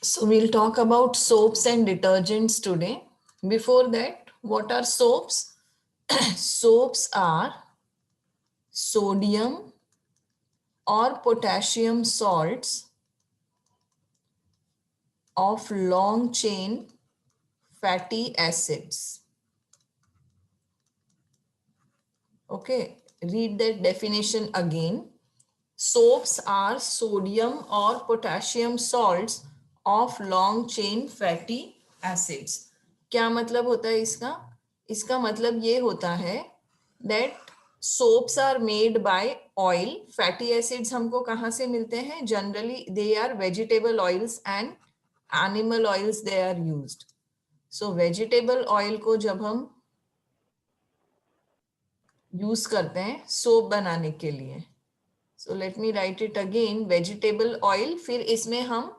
So we'll talk about soaps and detergents today. Before that, what are soaps? Soaps are sodium or potassium salts of long chain fatty acids. Okay, read that definition again. Soaps are sodium or potassium salts of long chain fatty acids. क्या मतलब होता है इसका? इसका मतलब ये होता है that soaps are made by oil. Fatty acids हमको कहाँ से मिलते हैं? Generally they are vegetable oils and animal oils they are used. So vegetable oil को जब हम यूज करते हैं सोप बनाने के लिए, so let me right it again, vegetable oil, फिर इसमें हम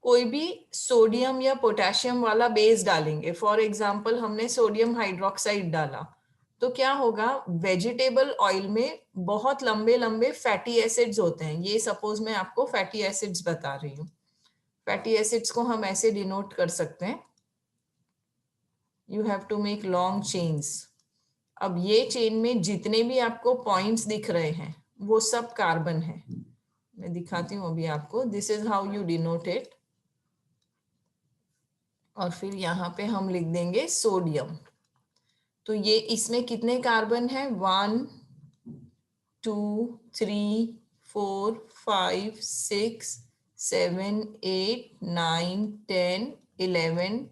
कोई भी सोडियम या पोटेशियम वाला बेस डालेंगे. फॉर एग्जांपल हमने सोडियम हाइड्रोक्साइड डाला तो क्या होगा, वेजिटेबल ऑयल में बहुत लंबे लंबे फैटी एसिड्स होते हैं. ये सपोज मैं आपको फैटी एसिड्स बता रही हूँ. फैटी एसिड्स को हम ऐसे डिनोट कर सकते हैं, you have to make long chains. अब ये चेन में जितने भी आपको पॉइंट्स दिख रहे हैं वो सब कार्बन है. मैं दिखाती हूँ अभी आपको. This is how you denote it. और फिर यहाँ पे हम लिख देंगे सोडियम. तो ये इसमें कितने कार्बन है? 1 2 3 4 5 6 7 8 9 10 11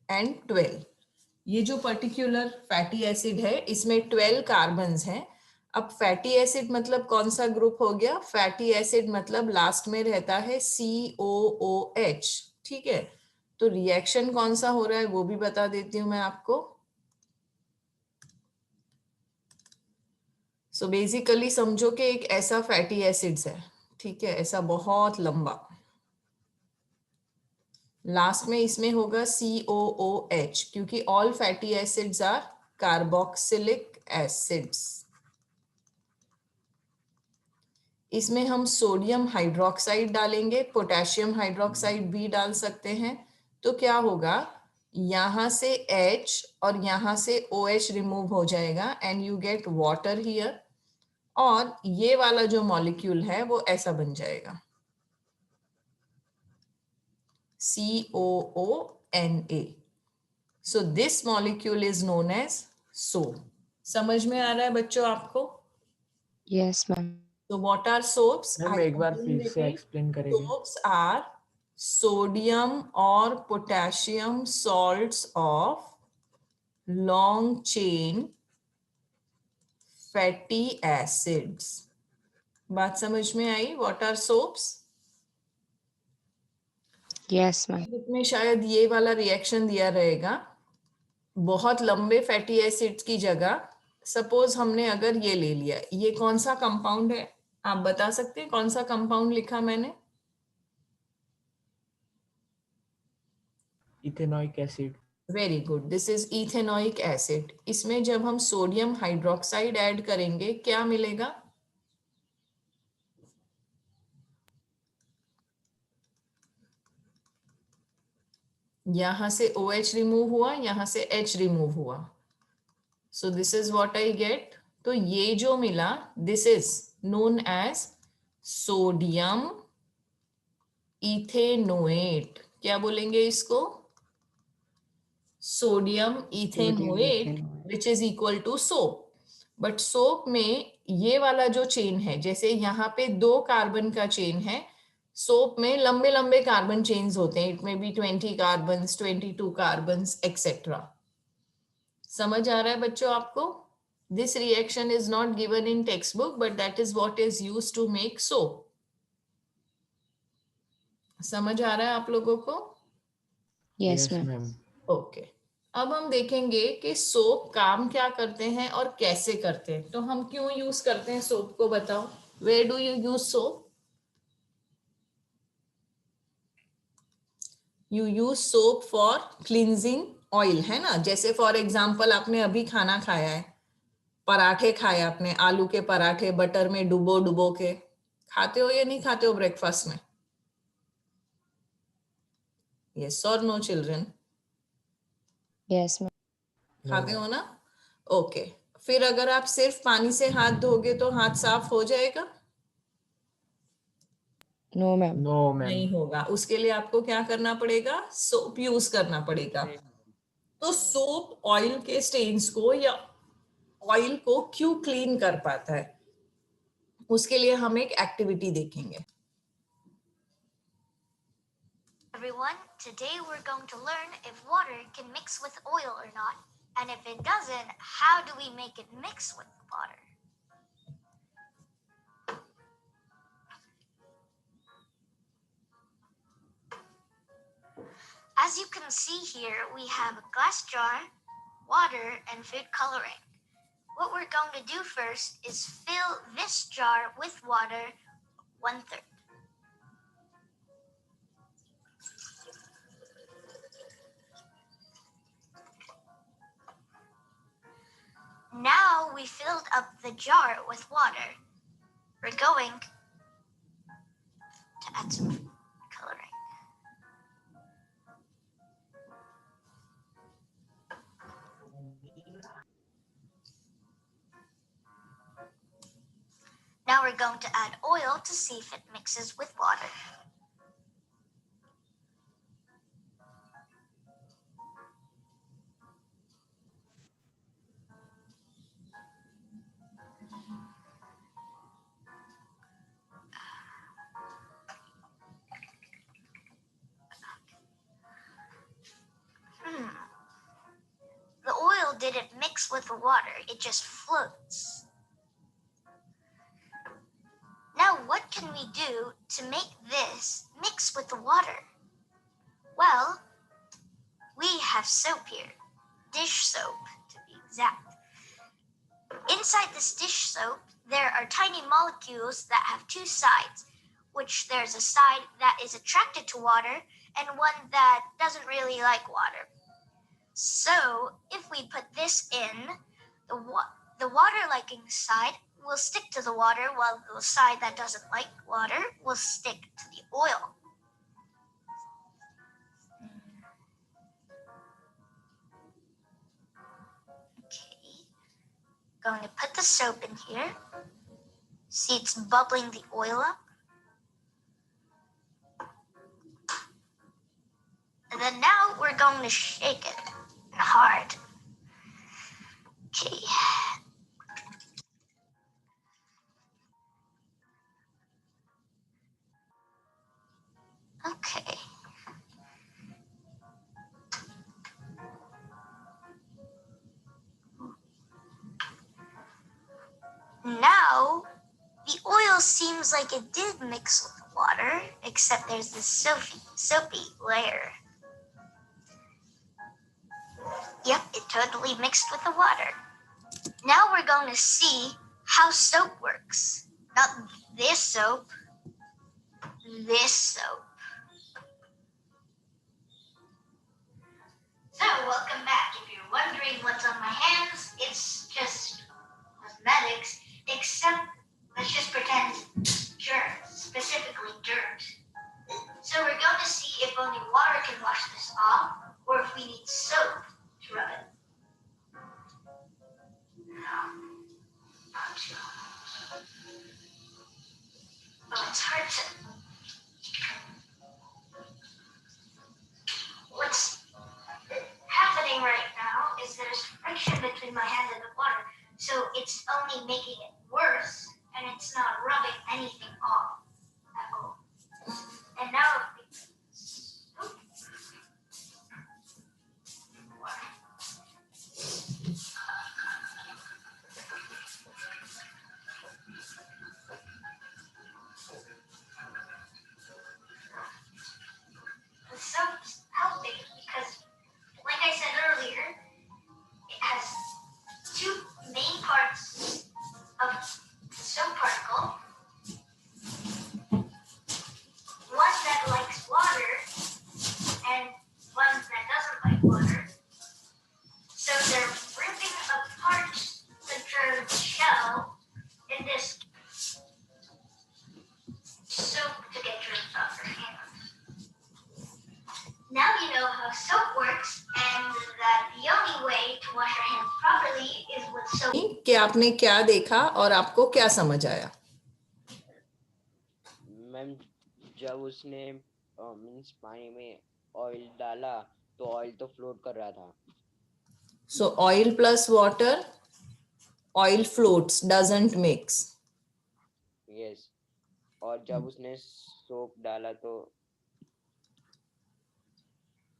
एंड 12. ये जो पर्टिकुलर फैटी एसिड है इसमें 12 कार्बन्स हैं. अब फैटी एसिड मतलब कौन सा ग्रुप हो गया? फैटी एसिड मतलब लास्ट में रहता है COOH. ठीक है, तो रिएक्शन कौन सा हो रहा है वो भी बता देती हूँ मैं आपको. सो बेसिकली समझो कि एक ऐसा फैटी एसिड्स है, ठीक है, ऐसा बहुत लंबा. लास्ट में इसमें होगा COOH क्योंकि all fatty acids are carboxylic acids. इसमें हम सोडियम हाइड्रोक्साइड डालेंगे, पोटेशियम हाइड्रोक्साइड भी डाल सकते हैं. तो क्या होगा, यहां से H और यहां से OH रिमूव हो जाएगा and you get water here. और ये वाला जो मॉलिक्यूल है वो ऐसा बन जाएगा COONA. So this molecule is known as soap. समझ में आ रहा है बच्चों आपको? Yes, ma'am. So what are soaps? Ma'am I एक बार again फिर से repeat. एक्सप्लेन करेंगे. Soaps are sodium or potassium salts of long chain fatty acids. बात समझ में आई? What are soaps? Yes, ma'am. Book में शायद ये वाला रिएक्शन दिया रहेगा. बहुत लंबे फैटी एसिड्स की जगह सपोज हमने अगर ये ले लिया, ये कौन सा कंपाउंड है आप बता सकते हैं? कौन सा कंपाउंड लिखा मैंने? Ethanoic acid. Very good, this is ethanoic acid. इसमें जब हम सोडियम हाइड्रोक्साइड ऐड करेंगे क्या मिलेगा? यहां से OH रिमूव हुआ, यहां से H रिमूव हुआ. So this is what I get. तो ये जो मिला this is known as sodium ethanoate. क्या बोलेंगे इसको? Sodium ethanoate ethanol. Which is equal to soap. But soap में ये वाला जो चेन है, जैसे यहाँ पे 2 कार्बन का चेन है, सोप में लंबे लंबे कार्बन चेन्स होते हैं. इट में बी 20 कार्बन, 22 कार्बन एक्सेट्रा. समझ आ रहा है बच्चों आपको? This reaction is not given in text book but that is what is used to make soap. समझ आ रहा है आप लोगों को? Yes, yes ma'am. Ma'am. Okay. अब हम देखेंगे कि सोप काम क्या करते हैं और कैसे करते हैं. तो हम क्यों यूज करते हैं सोप को, बताओ? Where do you use soap? You use soap for cleansing oil, है ना. जैसे फॉर एग्जाम्पल आपने अभी खाना खाया है, पराठे खाए आपने, आलू के पराठे बटर में डुबो डुबो के. खाते हो या नहीं खाते हो ब्रेकफास्ट में? Yes or no, children? Yes, ma'am. खाते हो ना? ओके. फिर अगर आप सिर्फ पानी से हाथ धोगे तो हाथ साफ हो जाएगा? No, ma'am. No ma'am. नहीं होगा. उसके लिए आपको क्या करना पड़ेगा? सोप यूज करना पड़ेगा. तो सोप ऑयल के स्टेन्स को या ऑयल को क्यों क्लीन कर पाता है? उसके लिए हम एक एक्टिविटी देखेंगे. Everyone, today we're going to learn if water can mix with oil or not. And if it doesn't, how do we make it mix with water? As you can see here, we have a glass jar, water, and food coloring. What we're going to do first is fill this jar with water 1/3. Now we filled up the jar with water. We're going to add some coloring. Now we're going to add oil to see if it mixes with water. The oil didn't mix with the water, it just floats. Now what can we do to make this mix with the water? Well, we have soap here, dish soap to be exact. Inside this dish soap, there are tiny molecules that have two sides, which there's a side that is attracted to water and one that doesn't really like water. So if we put this in, the water-liking side will stick to the water, while the side that doesn't like water will stick to the oil. Okay, going to put the soap in here. See, it's bubbling the oil up. And then now we're going to shake it hard. Okay. Okay. Now, the oil seems like it did mix with the water, except there's this soapy layer. Yep, it totally mixed with the water. Now we're going to see how soap works. Not this soap, this soap. So, welcome back. If you're wondering what's on my hands, it's just cosmetics, except let's just pretend germs, specifically dirt. So we're going to see if only water can wash this off, or if we need soap to rub it. Oh, it's hard to... What's happening right now is there's friction between my hand and the water, so it's only making it worse, and it's not rubbing anything off at all. And now Now you know how soap works and that the only way to wash our hands properly is with soap. कि आपने क्या देखा और आपको क्या समझ आया? Ma'am जब उसने मीन्स पानी में ऑयल डाला तो ऑयल तो फ्लोट कर रहा था. So oil plus water, oil floats, doesn't mix. Yes. और जब उसने सोप डाला तो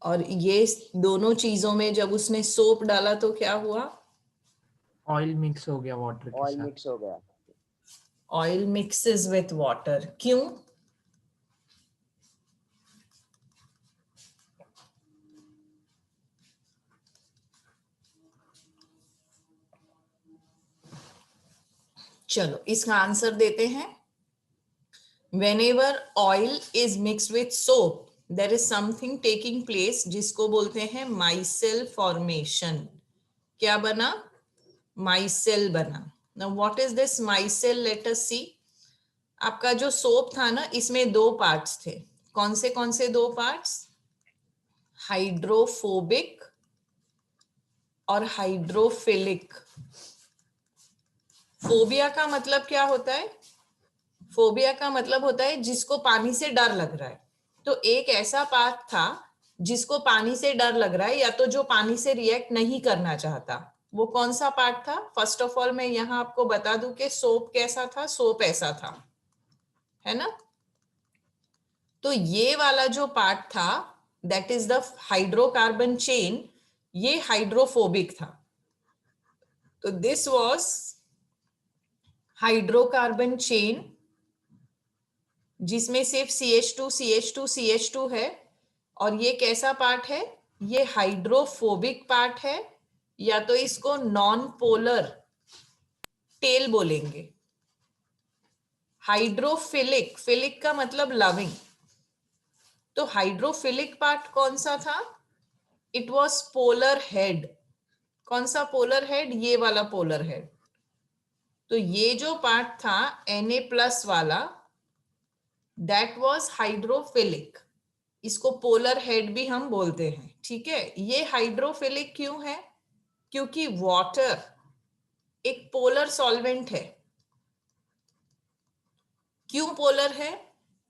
और ये दोनों चीजों में जब उसने सोप डाला तो क्या हुआ? ऑयल मिक्स हो गया वाटर के ऑयल साथ. मिक्स हो गया. Oil mixes with water. क्यों? चलो इसका आंसर देते हैं. Whenever oil is mixed with soap, there is something taking place जिसको बोलते हैं micelle formation. क्या बना? Micelle बना. Now what is this micelle? Let us see. आपका जो सोप था ना, इसमें दो पार्ट्स थे. कौन से दो पार्ट्स? हाइड्रोफोबिक और हाइड्रोफिलिक. फोबिया का मतलब क्या होता है? फोबिया का मतलब होता है जिसको पानी से डर लग रहा है. तो एक ऐसा पार्ट था जिसको पानी से डर लग रहा है या तो जो पानी से रिएक्ट नहीं करना चाहता. वो कौन सा पार्ट था? फर्स्ट ऑफ ऑल मैं यहाँ आपको बता दूं कि सोप कैसा था. सोप ऐसा था, है ना. तो ये वाला जो पार्ट था, that is the hydrocarbon chain, ये हाइड्रोफोबिक था. तो दिस वाज हाइड्रोकार्बन चेन जिसमें सिर्फ CH2 CH2 CH2 है. और ये कैसा पार्ट है? ये हाइड्रोफोबिक पार्ट है, या तो इसको नॉन पोलर टेल बोलेंगे. हाइड्रोफिलिक, फिलिक का मतलब लविंग. तो हाइड्रोफिलिक पार्ट कौन सा था? It was polar head. कौन सा पोलर हेड? ये वाला पोलर हेड. तो ये जो पार्ट था Na+ वाला, दैट वॉज हाइड्रोफिलिक. इसको पोलर हेड भी हम बोलते हैं. ठीक है. ये हाइड्रोफिलिक क्यों है? क्योंकि वाटर एक पोलर सॉल्वेंट है. क्यों पोलर है?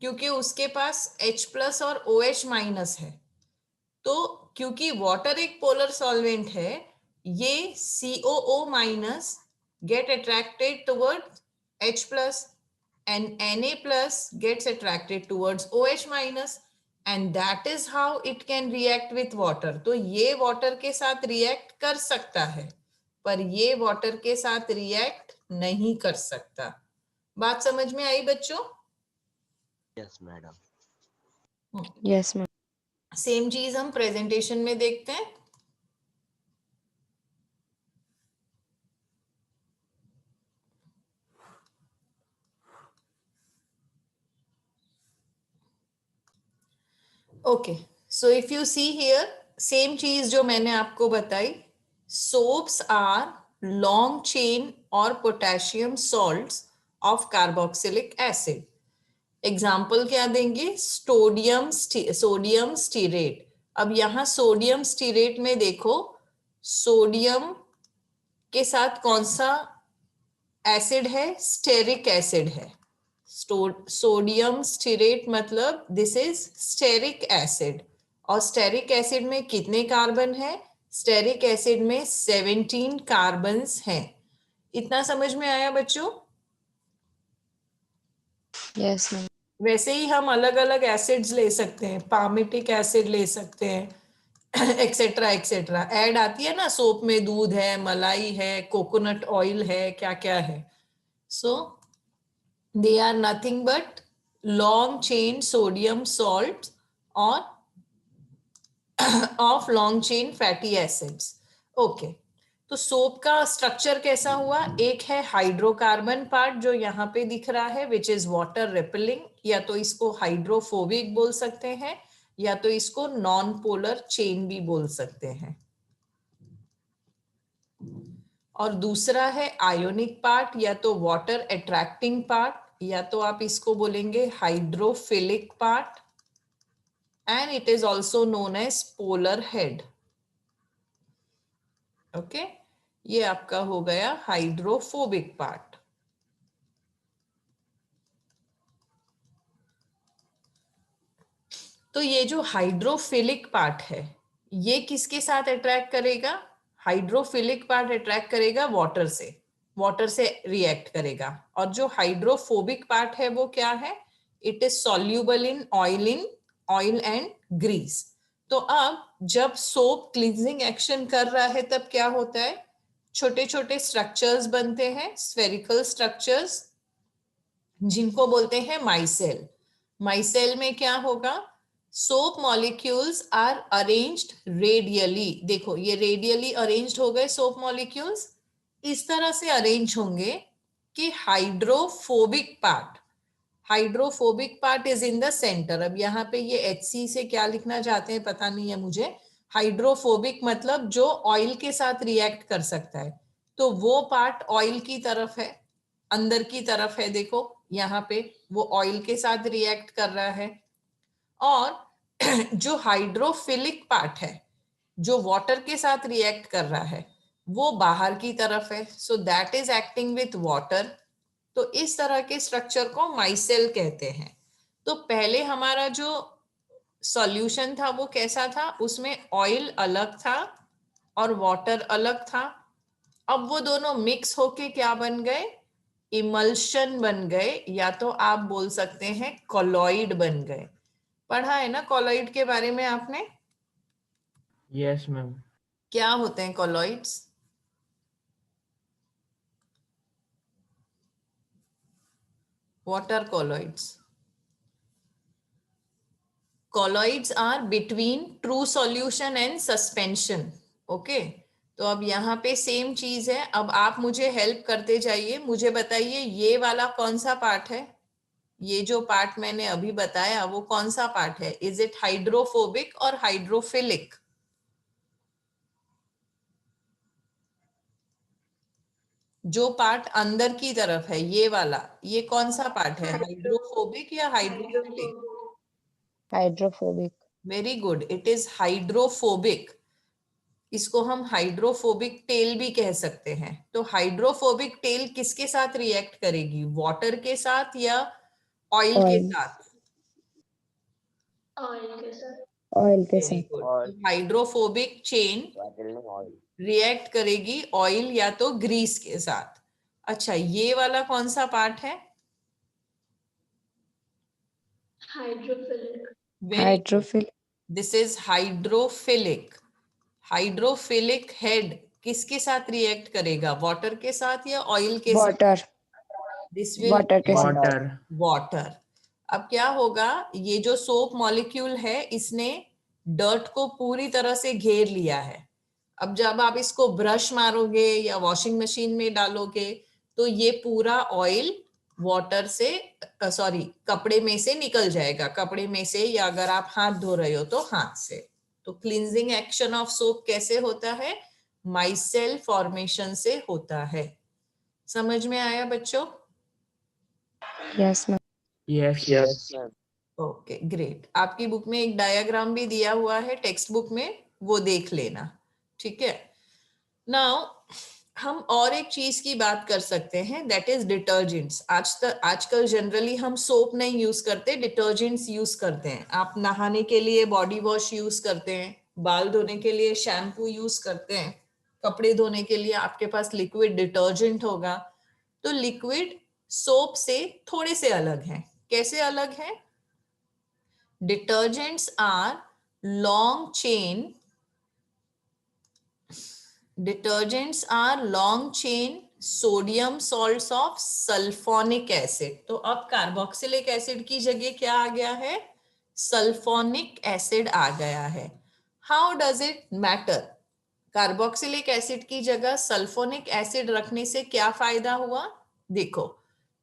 क्योंकि उसके पास H+ और OH- है. तो क्योंकि वाटर एक पोलर सॉल्वेंट है, ये COO- get attracted towards H+ and Na+ gets attracted towards OH-, and that is how it can react with water. तो ये वाटर के साथ रिएक्ट कर सकता है, पर ये वाटर के साथ रिएक्ट नहीं कर सकता. बात समझ में आई बच्चों? Yes madam. Yes, ma'am. Same चीज हम प्रेजेंटेशन में देखते हैं. Okay, so if you see here, same चीज जो मैंने आपको बताई. सोप्स आर लॉन्ग चेन और potassium salts of carboxylic acid. Example क्या देंगे? Sodium stearate. अब यहाँ सोडियम स्टीरेट में देखो, सोडियम के साथ कौन सा एसिड है? स्टेरिक एसिड है. सोडियम स्टीरेट मतलब दिस इज स्टेरिक एसिड. और स्टेरिक एसिड में कितने कार्बन है? स्टेरिक एसिड में 17 कार्बन्स हैं. इतना समझ में आया बच्चों? Yes, ma'am. वैसे ही हम अलग अलग एसिड्स ले सकते हैं. पामिटिक एसिड ले सकते हैं, एक्सेट्रा एक्सेट्रा. ऐड आती है ना सोप में, दूध है, मलाई है, कोकोनट ऑयल है, क्या क्या है. So they are nothing but long chain sodium salt और of long chain fatty acids. Okay, तो सोप का स्ट्रक्चर कैसा हुआ? एक है हाइड्रोकार्बन पार्ट जो यहाँ पे दिख रहा है, विच इज वाटर रिपेलिंग, या तो इसको हाइड्रोफोबिक बोल सकते हैं, या तो इसको नॉन पोलर चेन भी बोल सकते हैं. और दूसरा है आयोनिक पार्ट, या तो वाटर अट्रैक्टिंग पार्ट, या तो आप इसको बोलेंगे hydrophilic part. and it is also known as polar head. Okay ये आपका हो गया हाइड्रोफोबिक पार्ट. तो ये जो हाइड्रोफिलिक पार्ट है ये किसके साथ अट्रैक्ट करेगा? हाइड्रोफिलिक पार्ट अट्रैक्ट करेगा वाटर से रिएक्ट करेगा. और जो हाइड्रोफोबिक पार्ट है वो क्या है? It is soluble in oil and grease. तो अब जब सोप क्लींजिंग एक्शन कर रहा है तब क्या होता है? छोटे छोटे स्ट्रक्चर्स बनते हैं, स्फेरिकल स्ट्रक्चर्स, जिनको बोलते हैं माइसेल. माइसेल में क्या होगा? Soap molecules are arranged radially. देखो ये रेडियली अरेंज्ड हो गए सोप मॉलिक्यूल्स. इस तरह से अरेंज होंगे कि hydrophobic part is in the centre. अब यहाँ पे ये HC से क्या लिखना चाहते हैं पता नहीं है मुझे. हाइड्रोफोबिक मतलब जो ऑयल के साथ रिएक्ट कर सकता है. तो वो पार्ट ऑयल की तरफ है, अंदर की तरफ है. देखो यहाँ पे वो ऑयल के साथ रिएक्ट कर रहा है. और जो हाइड्रोफिलिक पार्ट है जो वाटर के साथ रिएक्ट कर रहा है वो बाहर की तरफ है. So that is acting with water. तो इस तरह के स्ट्रक्चर को माइसेल कहते हैं. तो पहले हमारा जो सॉल्यूशन था वो कैसा था? उसमें ऑयल अलग था और वाटर अलग था. अब वो दोनों मिक्स होके क्या बन गए? इमल्शन बन गए, या तो आप बोल सकते हैं कॉलॉइड बन गए. पढ़ा है ना कॉलॉइड के बारे में आपने? Yes ma'am. क्या होते हैं colloids? What are colloids? Colloids are between true solution and suspension. Okay तो अब यहाँ पे सेम चीज है. अब आप मुझे हेल्प करते जाइए, मुझे बताइए ये वाला कौन सा पार्ट है? ये जो पार्ट मैंने अभी बताया वो कौन सा पार्ट है? इज इट हाइड्रोफोबिक और हाइड्रोफिलिक? जो पार्ट अंदर की तरफ है ये वाला, ये कौन सा पार्ट है? हाइड्रोफोबिक या hydrophilic? Hydrophobic. Very good, it is hydrophobic. इसको हम हाइड्रोफोबिक टेल भी कह सकते हैं. तो हाइड्रोफोबिक टेल किसके साथ रिएक्ट करेगी? वाटर के साथ या ऑयल के Oil. साथ? Oil के वेरी साथ. गुड. और हाइड्रोफोबिक चेन ऑयल. रिएक्ट करेगी ऑयल या तो ग्रीस के साथ. अच्छा ये वाला कौन सा पार्ट है? Hydrophilic. This is hydrophilic. Hydrophilic head किसके साथ रिएक्ट करेगा? वाटर के साथ या ऑयल के साथ? Water. दिस विल Water के साथ. वाटर. वाटर. अब क्या होगा? ये जो सोप मॉलिक्यूल है इसने डर्ट को पूरी तरह से घेर लिया है. अब जब आप इसको ब्रश मारोगे या वॉशिंग मशीन में डालोगे तो ये पूरा ऑयल वाटर से सॉरी कपड़े में से निकल जाएगा. कपड़े में से या अगर आप हाथ धो रहे हो तो हाथ से. तो क्लींजिंग एक्शन ऑफ सोप कैसे होता है? माइसेल फॉर्मेशन से होता है. समझ में आया बच्चों? Yes ma'am. Yes. Yes ma'am. Okay great. आपकी बुक में एक डायग्राम भी दिया हुआ है टेक्स्ट बुक में, वो देख लेना. ठीक है. नाउ हम और एक चीज की बात कर सकते हैं, दैट इज डिटर्जेंट्स. आजकल जनरली हम सोप नहीं यूज करते, डिटर्जेंट्स यूज करते हैं. आप नहाने के लिए बॉडी वॉश यूज करते हैं, बाल धोने के लिए शैम्पू यूज करते हैं, कपड़े धोने के लिए आपके पास लिक्विड डिटर्जेंट होगा. तो लिक्विड सोप से थोड़े से अलग हैं. कैसे अलग हैं? Detergents are long chain. Detergents are long chain sodium salts of sulfonic acid. तो अब कार्बोक्सिलिक एसिड की जगह क्या आ गया है? सल्फोनिक एसिड आ गया है. How does it matter? Carboxylic acid की जगह सल्फोनिक एसिड रखने से क्या फायदा हुआ? देखो,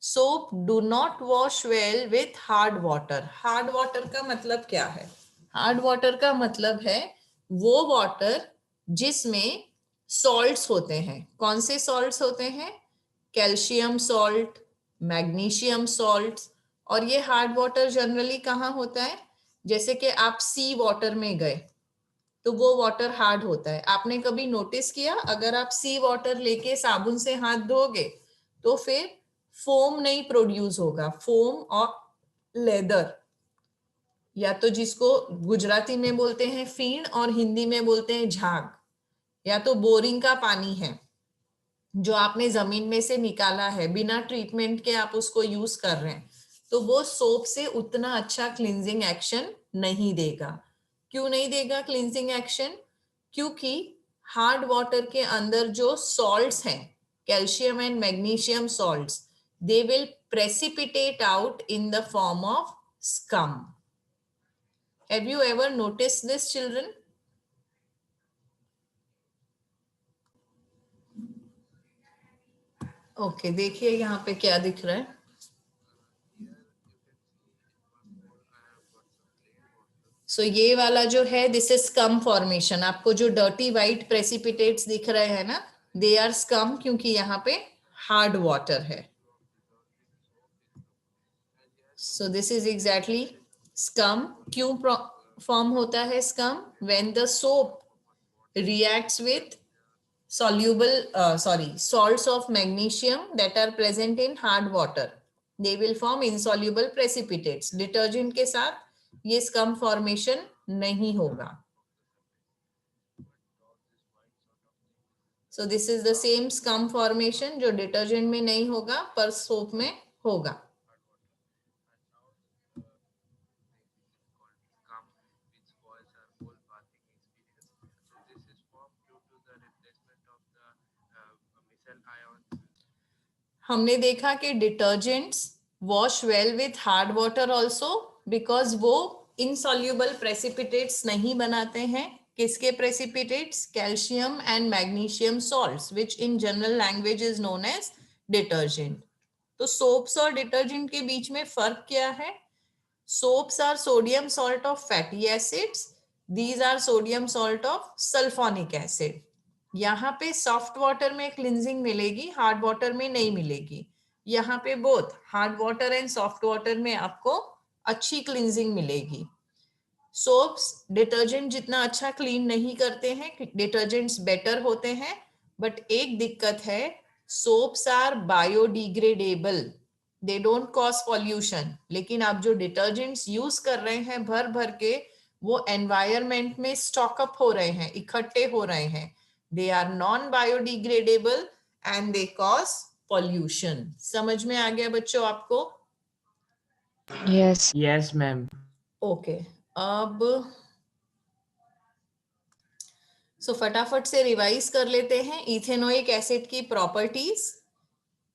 soap do not wash well with hard water. Hard water का मतलब क्या है? हार्ड वाटर का मतलब है वो वाटर जिसमें सॉल्ट्स होते हैं. कौन से सॉल्ट्स होते हैं? Calcium salt, magnesium salt. और ये हार्ड वाटर जनरली कहाँ होता है? जैसे कि आप सी वाटर में गए तो वो वाटर हार्ड होता है। आपने कभी नोटिस किया, अगर आप सी वाटर लेके साबुन से हाथ धोगे तो फिर फोम नहीं प्रोड्यूस होगा, फोम और लेदर, या तो जिसको गुजराती में बोलते हैं फीण और हिंदी में बोलते हैं झाग, या तो बोरिंग का पानी है जो आपने जमीन में से निकाला है, बिना ट्रीटमेंट के आप उसको यूज कर रहे हैं, तो वो सोप से उतना अच्छा क्लींजिंग एक्शन नहीं देगा। क्यों नहीं देगा क्लींजिंग एक्शन? क्योंकि हार्ड वाटर के अंदर जो सॉल्ट्स हैं, calcium and magnesium salts, they will precipitate out in the form of scum. Have you ever noticed this, children? Okay, देखिए यहाँ पे क्या दिख रहा है। सो ये वाला जो है, दिस इज स्कम फॉर्मेशन। आपको जो डर्टी व्हाइट प्रेसिपिटेट्स दिख रहे हैं ना, दे आर स्कम, क्योंकि यहाँ पे हार्ड वाटर है। सो दिस इज एग्जैक्टली स्कम। क्यों फॉर्म होता है scum? When the soap reacts with salts of magnesium that are present in hard water, they will form insoluble precipitates. Detergent के साथ ये स्कम फॉर्मेशन नहीं होगा। So this is the same scum formation जो detergent में नहीं होगा पर सोप में होगा। हमने देखा कि detergents wash well with hard water also, because वो इनसॉल्युबल प्रेसिपिटेट्स नहीं बनाते हैं। किसके precipitates? Calcium and magnesium salts, which in general language is known as detergent. तो सोप्स और डिटर्जेंट के बीच में फर्क क्या है? Soaps are sodium salt of fatty acids, these are sodium salt of sulphonic acid. यहाँ पे सॉफ्ट वाटर में क्लिंजिंग मिलेगी, हार्ड वाटर में नहीं मिलेगी। यहाँ पे both hard water and soft water में आपको अच्छी क्लिंजिंग मिलेगी। सोप्स डिटर्जेंट जितना अच्छा क्लीन नहीं करते हैं, डिटर्जेंट्स बेटर होते हैं, बट एक दिक्कत है, soaps are biodegradable, they don't cause pollution. लेकिन आप जो डिटर्जेंट्स यूज कर रहे हैं भर भर के, वो एनवायरमेंट में स्टॉकअप हो रहे हैं, इकट्ठे हो रहे हैं, they are non biodegradable and they cause pollution. समझ में आ गया बच्चों आपको? Yes. Yes, ma'am. ओके, अब फटाफट से रिवाइज कर लेते हैं इथेनोइक एसिड की प्रॉपर्टीज।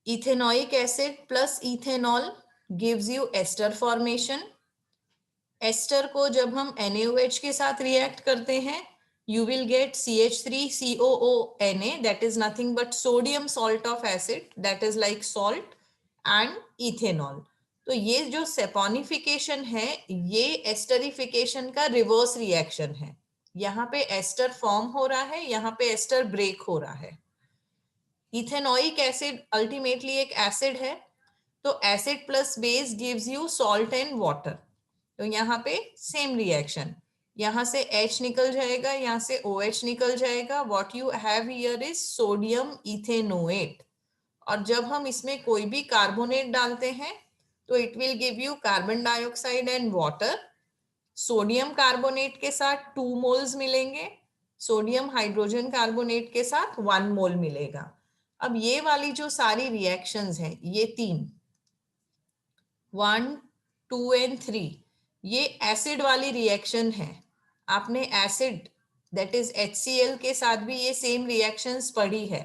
Ethanoic acid plus ethanol gives you ester formation. Ester को जब हम NaOH के साथ रिएक्ट करते हैं, you will get CH3COONA, that is nothing but sodium salt of acid, that is like salt, and ethanol. तो ये जो सेपोनिफिकेशन है, ये एस्टरिफिकेशन का रिवर्स रिएक्शन है। यहाँ पे एस्टर फॉर्म हो रहा है, यहाँ पे एस्टर ब्रेक हो रहा है। इथेनोइक एसिड अल्टीमेटली एक एसिड है, तो acid plus base gives you salt and water. तो यहाँ पे सेम रिएक्शन, यहाँ से H निकल जाएगा, यहाँ से OH निकल जाएगा। What you have here is sodium ethanoate. और जब हम इसमें कोई भी कार्बोनेट डालते हैं तो it will give you carbon dioxide and water. Sodium carbonate के साथ 2 मोल्स मिलेंगे, सोडियम हाइड्रोजन कार्बोनेट के साथ 1 मोल मिलेगा। अब ये वाली जो सारी रिएक्शंस हैं, ये 3, 1, 2 and 3, ये एसिड वाली रिएक्शन है। आपने एसिड दैट इज HCl के साथ भी ये सेम रिएक्शंस पढ़ी है,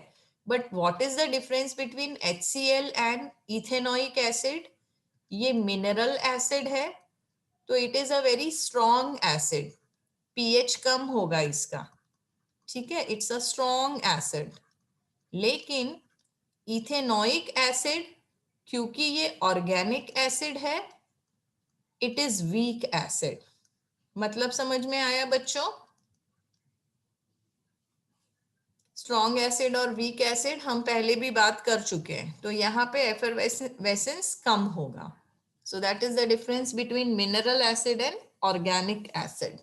but what is the difference between HCl and ethanoic acid? ये मिनरल एसिड है, तो it is a very strong acid, pH कम होगा इसका, ठीक है, इट्स अ स्ट्रॉन्ग एसिड। लेकिन इथेनोइक एसिड, क्योंकि ये ऑर्गेनिक एसिड है, इट इज वीक एसिड। मतलब समझ में आया बच्चों? स्ट्रॉन्ग एसिड और वीक एसिड हम पहले भी बात कर चुके हैं, तो यहाँ पे एफरवेसेंस कम होगा। So that is the difference between mineral acid and organic acid.